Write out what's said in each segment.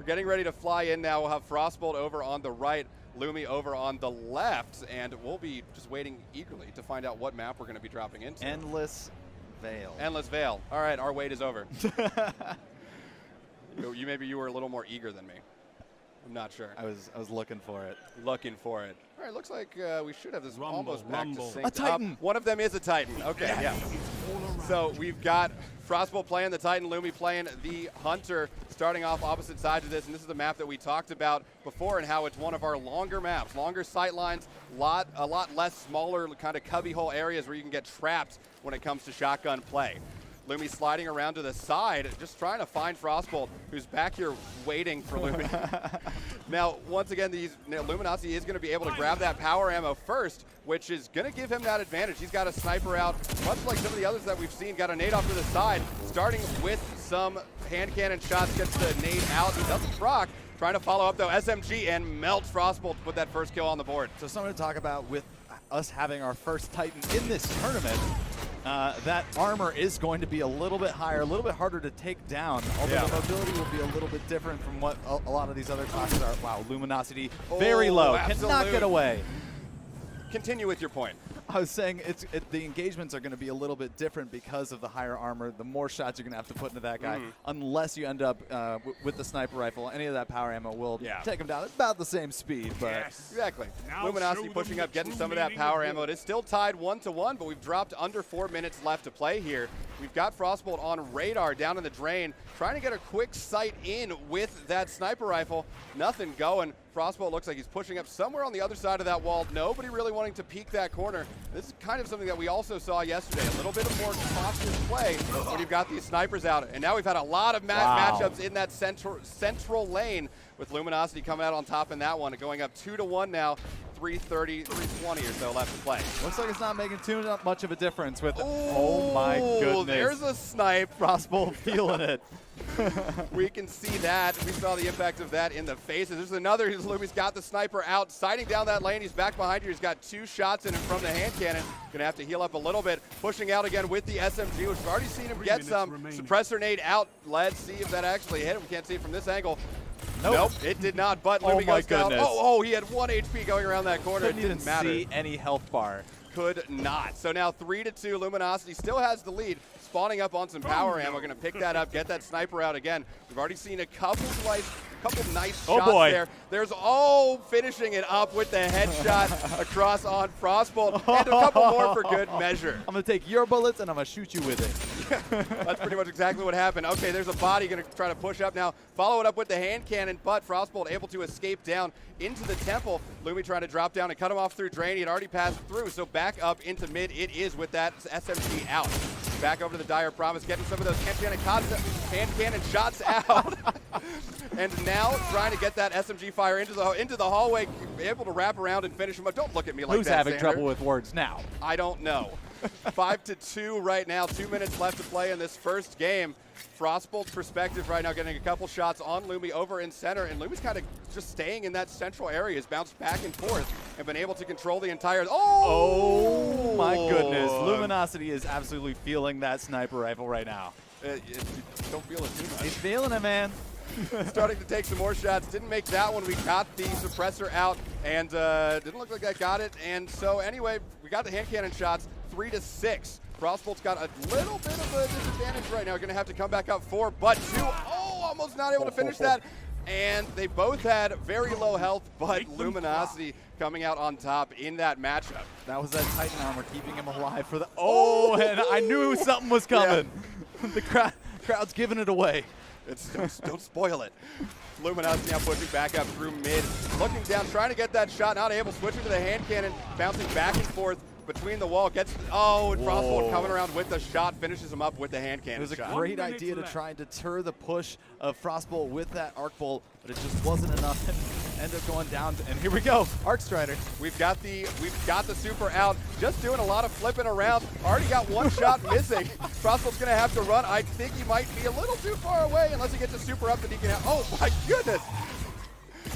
getting ready to fly in now. We'll have Frostbolt over on the right, Lumi over on the left, and we'll be just waiting eagerly to find out what map we're going to be dropping into. Endless Veil. Endless Veil. All right, our wait is over. Maybe you were a little more eager than me. I'm not sure. I was looking for it. Looking for it. All right, looks like we should have this almost back to sync. A Titan. One of them is a Titan. Okay, yeah. So we've got Frostbolt playing the Titan, Lumi playing the Hunter, starting off opposite sides of this, and this is the map that we talked about before and how it's one of our longer maps, longer sight lines, a lot less smaller kind of cubbyhole areas where you can get trapped when it comes to shotgun play. Lumi sliding around to the side, just trying to find Frostbolt, who's back here waiting for Lumi. Now, once again, Luminosity is going to be able to grab that power ammo first, which is going to give him that advantage. He's got a sniper out, much like some of the others that we've seen. Got a nade off to the side, starting with some hand cannon shots, gets the nade out. He doesn't proc. Trying to follow up, though, SMG, and melts Frostbolt to put that first kill on the board. So something to talk about with us having our first Titan in this tournament. That armor is going to be a little bit higher, a little bit harder to take down, although the mobility will be a little bit different from what a lot of these other classes are. Wow, Luminosity very low, cannot get away. Continue with your point. I was saying the engagements are going to be a little bit different because of the higher armor, the more shots you're going to have to put into that guy, unless you end up with the sniper rifle. Any of that power ammo will take him down. It's about the same speed. But Exactly. Luminosity pushing up, getting some of that power ammo. It is still tied 1-1, but we've dropped under 4 minutes left to play here. We've got Frostbolt on radar down in the drain, trying to get a quick sight in with that sniper rifle. Nothing going. Frostbolt looks like he's pushing up somewhere on the other side of that wall. Nobody really wanting to peek that corner. This is kind of something that we also saw yesterday. A little bit of more cautious play when you've got these snipers out. And now we've had a lot of matchups in that central lane with Luminosity coming out on top in that one. Going up 2-1 now. 3:30, 3:20 or so left to play. Looks like it's not making too much of a difference with oh my goodness. There's a snipe. Frostbolt feeling it. We can see that. We saw the impact of that in the faces. There's another. Lumi's got the sniper out, sighting down that lane. He's back behind you. He's got 2 shots in him from the hand cannon. Gonna have to heal up a little bit. Pushing out again with the SMG, which we've already seen him get some. Suppressor nade out. Let's see if that actually hit him. We can't see it from this angle. Nope, it did not, but Lumi goes down. Oh, he had 1 HP going around that corner. Couldn't it didn't even matter. See any health bar. Could not. So now 3-2, Luminosity still has the lead. Spawning up on some power ammo. Going to pick that up, get that sniper out again. We've already seen a couple nice shots there. There's finishing it up with the headshot across on Frostbolt, and a couple more for good measure. I'm going to take your bullets and I'm going to shoot you with it. That's pretty much exactly what happened. Okay, there's a body going to try to push up now. Follow it up with the hand cannon, but Frostbolt able to escape down into the temple. Lumi trying to drop down and cut him off through drain. He had already passed through, so back up into mid it is with that SMG out. Back over to the Dire Promise, getting some of those hand cannon shots out. And now trying to get that SMG fire into the hallway, able to wrap around and finish him up. Don't look at me like that, Who's having Xander. trouble with words now? I don't know. 5-2 right now, 2 minutes left to play in this first game. Frostbolt's perspective right now, getting a couple shots on Lumi over in center, and Lumi's kind of just staying in that central area. He's bounced back and forth and been able to control the entire. Oh my goodness! Luminosity is absolutely feeling that sniper rifle right now. Don't feel it too much. He's feeling it, man. Starting to take some more shots. Didn't make that one. We got the suppressor out, and didn't look like I got it. And so anyway, we got the hand cannon shots. 3-6. Frostbolt's got a little bit of a disadvantage right now. Going to have to come back up 4, but 2. Oh, almost not able to finish that. And they both had very low health, but Luminosity coming out on top in that matchup. That was that Titan armor keeping him alive for the. Oh, and I knew something was coming. Yeah. The crowd's giving it away. Don't spoil it. Luminosity now pushing back up through mid, looking down, trying to get that shot, not able, switching to the hand cannon, bouncing back and forth between the wall, gets, and Frostbolt coming around with the shot, finishes him up with the hand cannon. It was a great idea to try and deter the push of Frostbolt with that arc bolt, but it just wasn't enough and ended up going down. And here we go, Arc Strider. We've got the super out, just doing a lot of flipping around. Already got 1 shot missing. Frostbolt's gonna have to run. I think he might be a little too far away unless he gets a super up that he can have. Oh my goodness!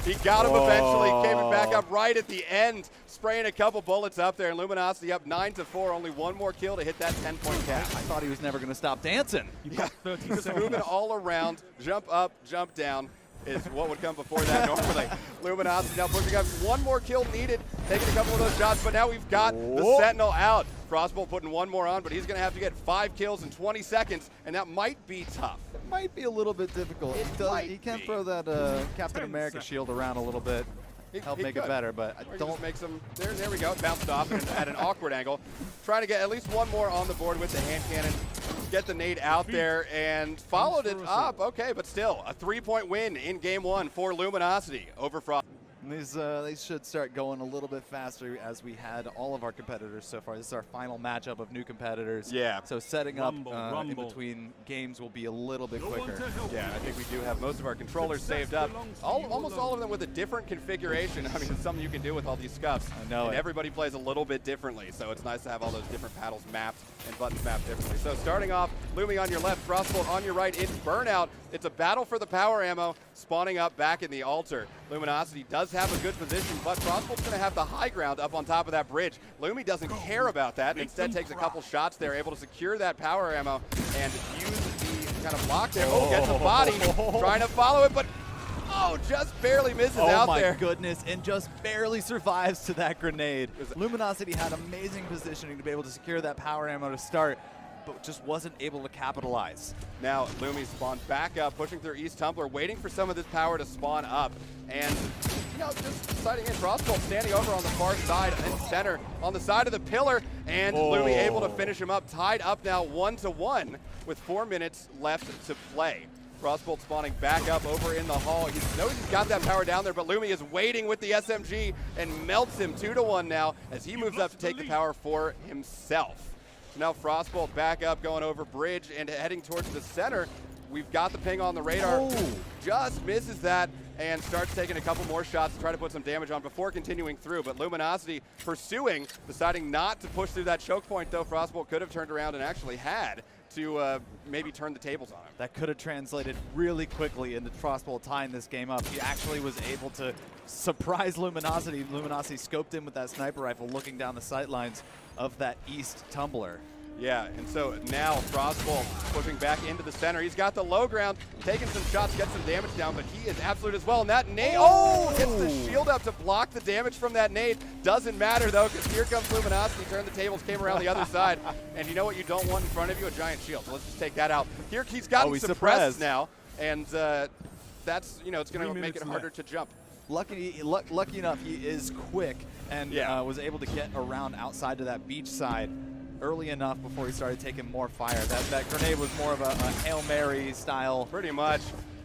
He got him eventually, came back up right at the end, spraying a couple bullets up there, and Luminosity up 9-4, only 1 more kill to hit that 10-point cap. I thought he was never going to stop dancing. Yeah. Just moving all around, jump up, jump down, is what would come before that normally. Luminosity now pushing up. One more kill needed, taking a couple of those shots, but now we've got the Sentinel out. Frostbolt putting one more on, but he's going to have to get 5 kills in 20 seconds, and that might be tough. It might be a little bit difficult. He can throw that Captain America shield around a little bit. Help make it better, but I don't make some. There we go. Bounced off at an awkward angle. Trying to get at least one more on the board with the hand cannon. Get the nade out there and followed it up. Okay, but still a 3-point win in game 1 for Luminosity over Frost. These should start going a little bit faster as we had all of our competitors so far. This is our final matchup of new competitors. Yeah. So setting up in between games will be a little bit quicker. Yeah, I think we do have most of our controllers saved up. Almost all of them with a different configuration. I mean, it's something you can do with all these scuffs. I know and everybody plays a little bit differently, so it's nice to have all those different paddles mapped and buttons mapped differently. So starting off, Lumi on your left, Frostbolt on your right. It's Burnout. It's a battle for the power ammo, spawning up back in the altar. Luminosity does have a good position, but Frostbolt's going to have the high ground up on top of that bridge. Lumi doesn't care about that, and instead takes a couple shots there, able to secure that power ammo and use the kind of block there. Oh, gets a body, trying to follow it, but just barely misses out there. Oh my goodness, and just barely survives to that grenade. Luminosity had amazing positioning to be able to secure that power ammo to start, but just wasn't able to capitalize. Now Lumi spawned back up, pushing through East Tumbler, waiting for some of this power to spawn up. And, just sighting in Frostbolt standing over on the far side and center on the side of the pillar. And Lumi able to finish him up, tied up now 1-1 with 4 minutes left to play. Frostbolt spawning back up over in the hall. He knows he's got that power down there, but Lumi is waiting with the SMG and melts him 2-1 now as he moves up to take the power for himself. Now Frostbolt back up, going over bridge and heading towards the center. We've got the ping on the radar. Just misses that and starts taking a couple more shots to try to put some damage on before continuing through. But Luminosity pursuing, deciding not to push through that choke point, though. Frostbolt could have turned around and actually had to maybe turn the tables on him. That could have translated really quickly into Frostbolt tying this game up. He actually was able to surprise Luminosity. Luminosity scoped in with that sniper rifle, looking down the sight lines of that East Tumbler. Yeah, and so now Frostbolt pushing back into the center. He's got the low ground, taking some shots, gets some damage down, but he is absolute as well. And that nade, gets the shield up to block the damage from that nade. Doesn't matter though, because here comes Luminosity. Turned the tables, came around the other side. And you know what you don't want in front of you? A giant shield. So let's just take that out. Here he's gotten suppressed now, and that's, it's going to make it harder to jump. Lucky enough, he is quick and was able to get around outside to that beach side early enough before he started taking more fire. That grenade was more of a Hail Mary style. Pretty much.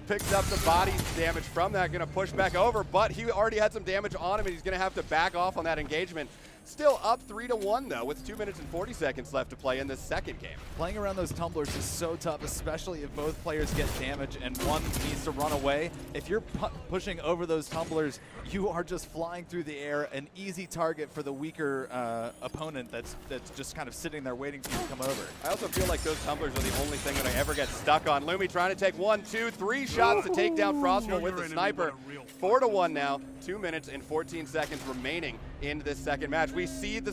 Picks up the body damage from that, going to push back over, but he already had some damage on him, and he's going to have to back off on that engagement. Still up 3-1 though, with 2 minutes and 40 seconds left to play in this second game. Playing around those tumblers is so tough, especially if both players get damage and one needs to run away. If you're pushing over those tumblers, you are just flying through the air, an easy target for the weaker opponent that's just kind of sitting there waiting for you to come over. I also feel like those tumblers are the only thing that I ever get stuck on. Lumi trying to take 1, 2, 3 shots to take down Frostbolt with the sniper. 4-1 now, 2 minutes and 14 seconds remaining in this second match. We see the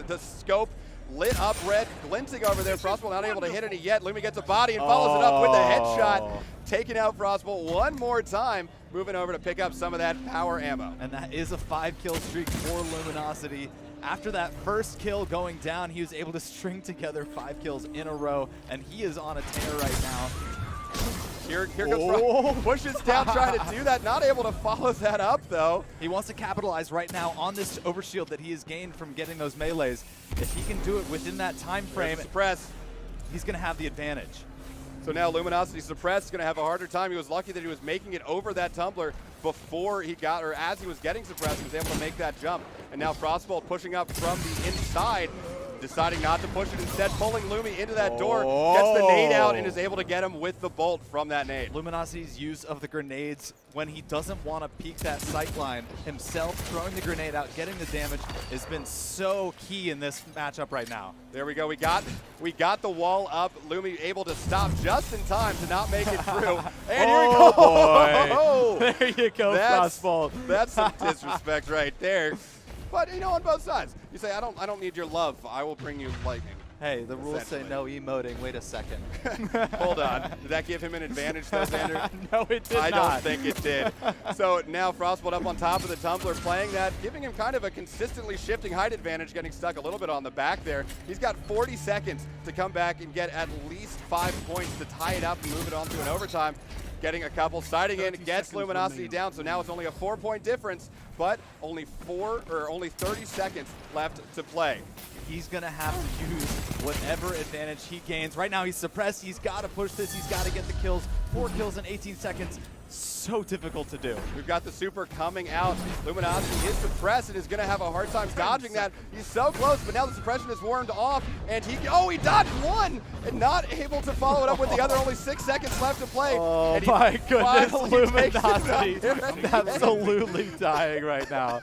the scope lit up red, glinting over there. Frostbolt not able to hit any yet. Lumi gets a body and follows it up with a headshot, taking out Frostbolt one more time, moving over to pick up some of that power ammo. And that is a 5-kill streak for Luminosity. After that first kill going down, he was able to string together 5 kills in a row, and he is on a tear right now. Here comes pushes down, trying to do that. Not able to follow that up, though. He wants to capitalize right now on this overshield that he has gained from getting those melees. If he can do it within that time frame, suppress, he's going to have the advantage. So now Luminosity suppressed is going to have a harder time. He was lucky that he was making it over that tumbler before he got, or as he was getting suppressed, he was able to make that jump. And now Frostbolt pushing up from the inside, deciding not to push it, instead pulling Lumi into that door, gets the nade out and is able to get him with the bolt from that nade. Luminosity's use of the grenades when he doesn't want to peek that sight line himself, throwing the grenade out, getting the damage, has been so key in this matchup right now. There we go. We got the wall up. Lumi able to stop just in time to not make it through. And here we go. Boy. There you go, Frostbolt. That's some disrespect right there. But on both sides, you say, I don't need your love. I will bring you lightning. Hey, the rules say no emoting. Wait a second. Hold on. Did that give him an advantage, though, Xander? No, it did I not. don't think it did. So now Frostbolt up on top of the tumbler, playing that, giving him kind of a consistently shifting height advantage, getting stuck a little bit on the back there. He's got 40 seconds to come back and get at least 5 points to tie it up and move it on to an overtime. Getting a couple, siding in, gets Luminosity down, so now it's only a 4-point difference, but only 30 seconds left to play. He's going to have to use whatever advantage he gains. Right now he's suppressed. He's got to push this. He's got to get the kills. 4 kills in 18 seconds. So difficult to do. We've got the super coming out. Luminosity is suppressed and is going to have a hard time dodging that. He's so close, but now the suppression is warmed off, and he dodged one and not able to follow it up with the other. Only 6 seconds left to play. Oh and my goodness, Luminosity Luminosity absolutely dying right now.